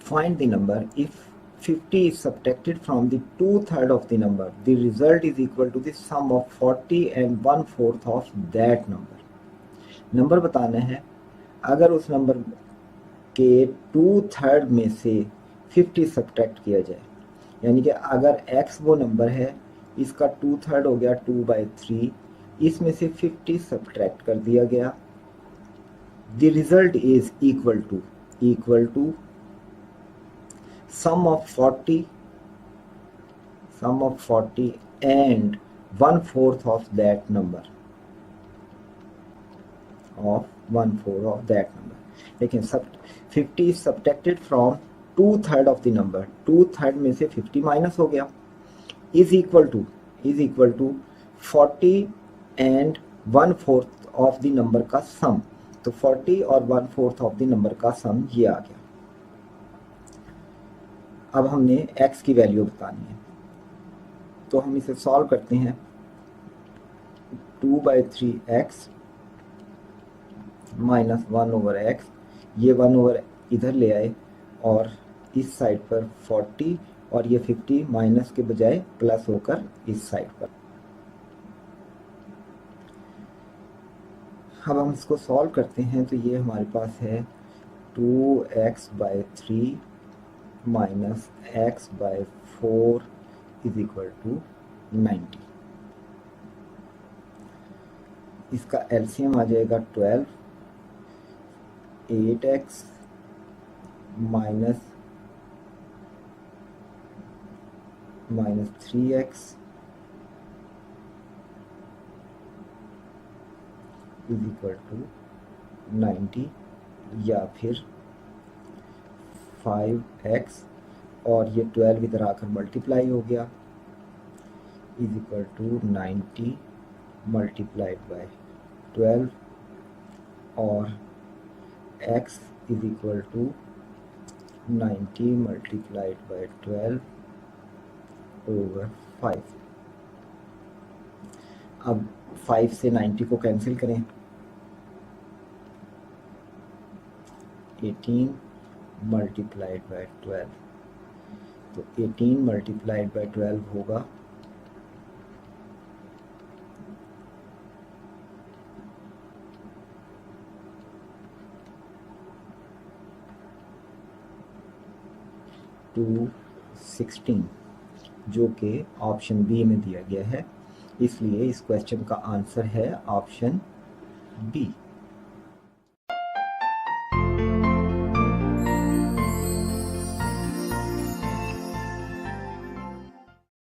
Find the number if 50 is subtracted from the 2/3 of the number. The result is equal to the sum of 40 and 1/4 of that number. Number बताना है अगर उस number के 2/3 में से 50 subtract किया जाए, यानी कि अगर x वो नंबर है, इसका 2/3 हो गया 2/3, इसमें से 50 सब्ट्रैक्ट कर दिया गया, the result is equal to sum of 40 and 1/4 of that number, लेकिन 50 is subtracted from 2/3 of the number, 2/3 में से 50 माइनस हो गया, is equal to 40 and 1/4 of the number का सम। तो 40 और 1/4 of the number का सम ये आ गया। अब हमने x की वैल्यू बतानी है, तो हम इसे सॉल्व करते हैं। 2/3x माइनस 1/x, ये 1 इधर ले आए और इस साइड पर 40 और ये 50 माइनस के बजाय प्लस होकर इस साइड पर। अब हम इसको सॉल्व करते हैं, तो ये हमारे पास है 2x/3 minus x/4 is equal to 90। इसका एलसीएम आ जाएगा 12, 8x minus 3x is equal to 90, या फिर 5x और ये 12 इधर आकर मल्टीप्लाई हो गया, is equal to 90 multiplied by 12, और x is equal to 90 multiplied by 12 over 5। अब 5 से 90 को कैंसिल करें, 18 मल्टीप्लाइड बाय 12, तो 18 मल्टीप्लाइड बाय 12 होगा 216, जो कि ऑप्शन बी में दिया गया है। इसलिए इस क्वेश्चन का आंसर है ऑप्शन बी।